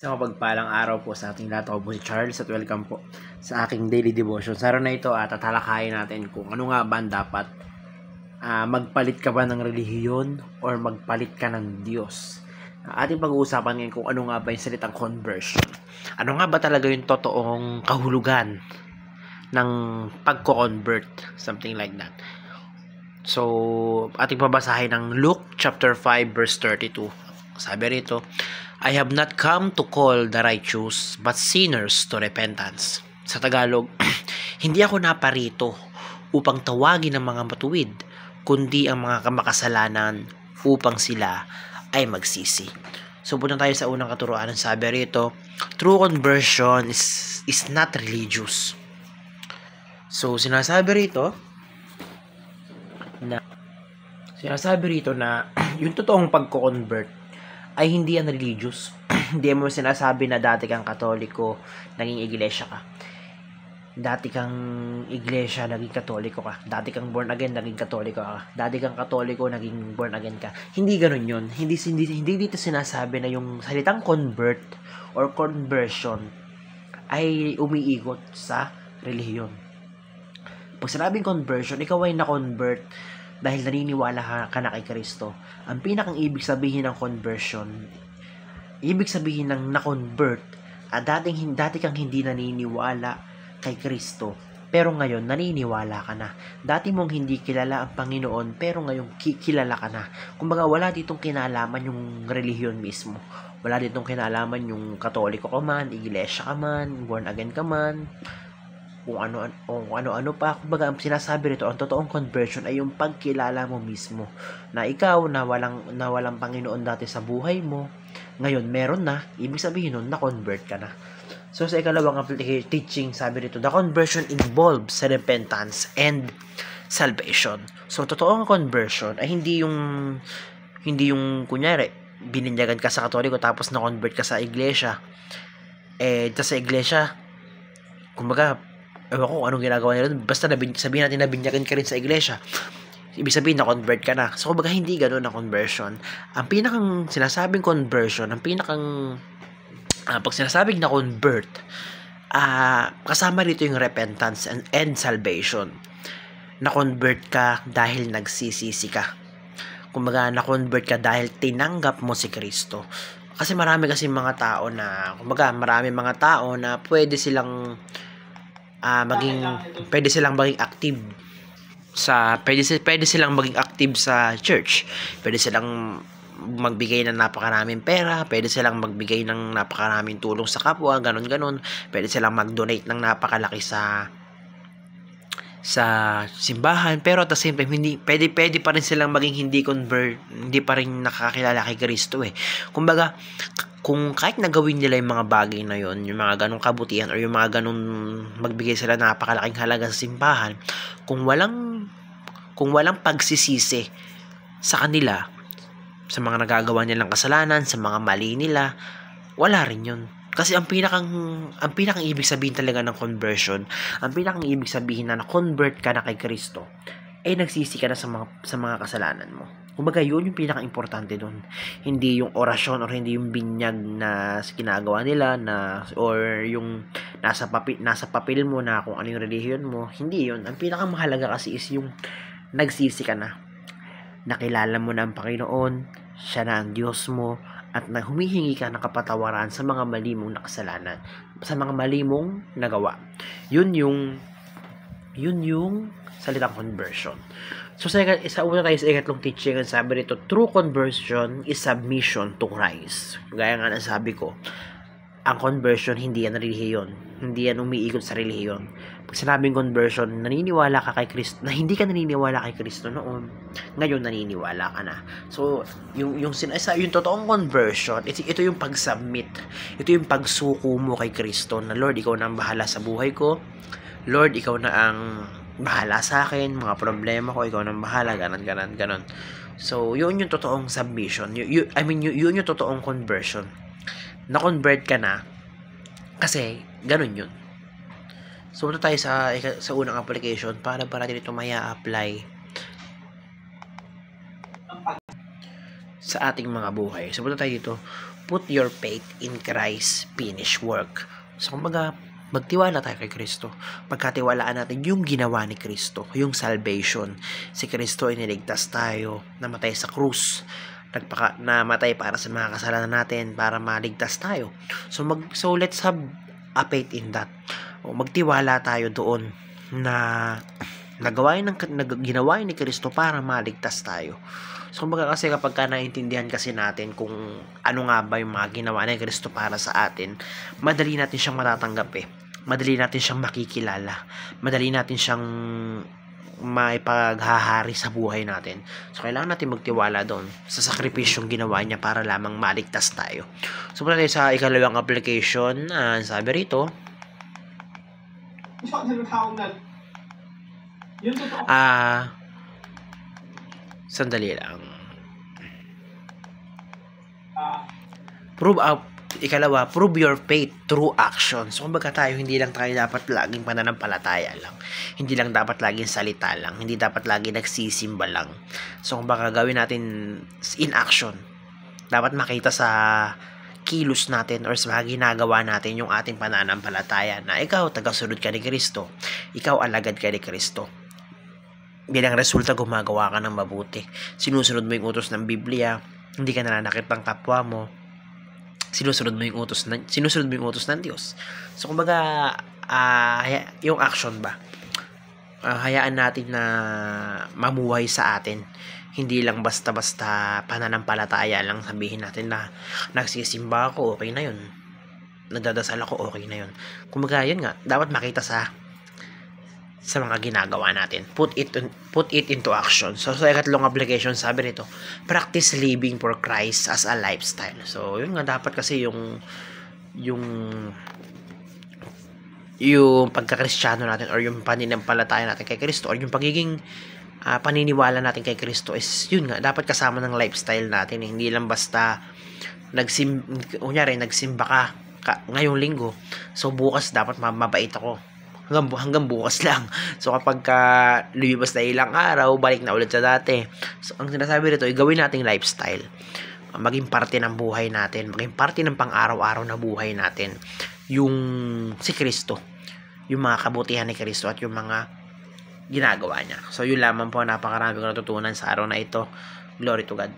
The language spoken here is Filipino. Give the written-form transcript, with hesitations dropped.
Isang mapagpalang araw po sa ating lahat. Ako po si Charles at welcome po sa aking daily devotion. Sa araw na ito tatalakayin natin kung ano nga ba ang dapat magpalit ka ba ng relihiyon or magpalit ka ng Diyos. Ating pag-uusapan ngayon kung ano nga ba yung salitang conversion. Ano nga ba talaga yung totoong kahulugan ng pagko-convert, something like that. So, ating babasahin ng Luke chapter 5 verse 32. Sabi rito, I have not come to call the righteous, but sinners to repentance. Sa Tagalog, hindi ako naparito upang tawagin ang mga matuwid, kundi ang mga makasalanan upang sila ay magsisi. So, punta tayo sa unang katuruan. Sabi rito, true conversion is not religious. So, sinasabi rito na yung totoong pagko-convert ay hindi yan religious. Hindi mo sinasabi na dati kang Katoliko, naging iglesia ka. Dati kang iglesia, naging Katoliko ka. Dati kang born again, naging Katoliko ka. Dati kang Katoliko, naging born again ka. Hindi ganun yun. Hindi dito sinasabi na yung salitang convert or conversion ay umiikot sa relihiyon. Pag sinabing conversion, ikaw ay na-convert dahil naniniwala ka na kay Kristo. Ang pinakang ibig sabihin ng conversion, ibig sabihin ng na-convert, dati kang hindi naniniwala kay Kristo, pero ngayon naniniwala ka na. Dati mong hindi kilala ang Panginoon, pero ngayon kilala ka na. Kumbaga wala ditong kinalaman yung relihiyon mismo. Wala ditong kinalaman yung Katoliko ka man, iglesia ka man, born again ka man, kung ano-ano pa. Kumbaga, ang sinasabi rito, ang totoong conversion ay yung pagkilala mo mismo na ikaw na walang Panginoon dati sa buhay mo, ngayon meron na. Ibig sabihin nun, na-convert ka na. So, sa ikalawang teaching, sabi rito, the conversion involves repentance and salvation. So, totoong conversion ay hindi yung kunyari, bininyagan ka sa Katoliko tapos na-convert ka sa iglesia. Sa iglesia, kumbaga, ewan ko anong ginagawa nila doon. Basta sabihin natin na binyagan ka rin sa iglesia. Ibig sabihin na-convert ka na. So, kumbaga hindi gano'n na conversion. Ang pinakang sinasabing conversion, pag sinasabing na-convert, kasama dito yung repentance and salvation. Na-convert ka dahil nagsisisi ka. Kumbaga, na-convert ka dahil tinanggap mo si Kristo. Kasi marami mga tao na pwede silang maging active sa church. Pwede silang magbigay ng napakaraming pera, pwede silang magbigay ng napakaraming tulong sa kapwa, ganun. Pwede silang mag-donate ng napakalaki sa simbahan, pero at the same time pwede pa rin silang maging hindi pa rin nakakilala kay Kristo eh. Kumbaga, kung kahit nagawin nila yung mga bagay na yon, yung mga ganong kabutihan or yung mga ganong magbigay sila ng napakalaking halaga sa simbahan, kung walang pagsisisi sa kanila, sa mga nagagawa nilang kasalanan, sa mga mali nila, wala rin yun. Kasi ang pinakang ibig sabihin talaga ng conversion, ang pinakang ibig sabihin na na-convert ka na kay Kristo, ay nagsisi ka na sa mga kasalanan mo. Kumbaga, yun yung pinaka-importante doon. Hindi yung orasyon or hindi yung binyag na ginagawa nila or yung nasa papel mo na kung ano yung relihiyon mo. Hindi yun. Ang pinaka-mahalaga kasi is yung nagsisi ka na. Nakilala mo na ang Panginoon, siya na ang Diyos mo, at humihingi ka ng kapatawaran sa mga mali mong nakasalanan, sa mga mali mong nagawa. Yun yung salitang conversion. So, sa una tayo sa ikatlong teaching, ang sabi rito, true conversion is submission to Christ. Gaya nga ng sabi ko, ang conversion, hindi yan relihiyon. Hindi yan umiikot sa relihiyon. Pag sinabing conversion, naniniwala ka kay Kristo, na hindi ka naniniwala kay Kristo noon, ngayon naniniwala ka na. So, yung totoong conversion, ito yung pag-submit. Ito yung pagsuko mo kay Kristo, na Lord, ikaw na ang bahala sa buhay ko. Lord, ikaw na ang bahala sa akin, mga problema ko, ikaw nang bahala, ganon. So, yun yung totoong submission. Yun yung totoong conversion. Na-convert ka na, kasi, ganon yun. So, punta tayo sa unang application para natin ito maya-apply sa ating mga buhay. So, punta tayo dito. put your faith in Christ's finished work. So, kumbaga, magtiwala tayo kay Kristo. Pagkatiwalaan natin yung ginawa ni Kristo, yung salvation. Si Kristo ay niligtas tayo, namatay sa krus, namatay para sa mga kasalanan natin, para maligtas tayo. So let's have a faith in that. O magtiwala tayo doon na ginawa ni Kristo para maligtas tayo. So kumbaga kasi kapag naintindihan kasi natin kung ano nga ba yung mga ginawa ni Kristo para sa atin, madali natin siyang matatanggap madali natin siyang makikilala, madali natin siyang maipaghahari sa buhay natin. So kailangan natin magtiwala doon sa sakripisyong ginawa niya para lamang maligtas tayo. So muna tayo sa ikalawang application. Sabi rito, sandali lang. Prove your faith through action. So, kumbaga tayo, hindi lang tayo dapat laging pananampalataya lang. Hindi lang dapat laging salita lang. Hindi dapat laging nagsisimba lang. So, kumbaga gawin natin in action. Dapat makita sa kilos natin or sa mga ginagawa natin yung ating pananampalataya na ikaw, tagasunod ka ni Kristo. Ikaw, alagad ka ni Kristo. Bilang resulta, gumagawa ka ng mabuti. Sinusunod mo yung utos ng Biblia. Hindi ka nananakit ng kapwa mo. Sinusunod mo yung utos ng Diyos. So kumbaga yung action ba, hayaan natin na mamuhay sa atin, hindi lang basta-basta pananampalataya lang. Sabihin natin na nagsisimba ako, okay na yun, nagdadasal ako, okay na yun. Kumbaga yun nga, dapat makita sa mga ginagawa natin. Put it into action. So sa ikatlong application, sabi nito, practice living for Christ as a lifestyle. So yun nga, dapat kasi yung pagkakristyano natin or yung pananampalataya natin kay Kristo or yung pagiging paniniwala natin kay Kristo is yun nga, dapat kasama ng lifestyle natin. Hindi lang basta nagsimba ka ngayong linggo, so bukas dapat mabait ako. Hanggang bukas lang. So kapag lumibas na ilang araw, balik na ulit sa dati. So ang sinasabi rito, gawin nating lifestyle. Maging parte ng buhay natin, maging parte ng pang-araw-araw na buhay natin yung si Kristo, yung mga kabutihan ni Kristo at yung mga ginagawa niya. So yun lamang po, napakarami ko natutunan sa araw na ito. Glory to God.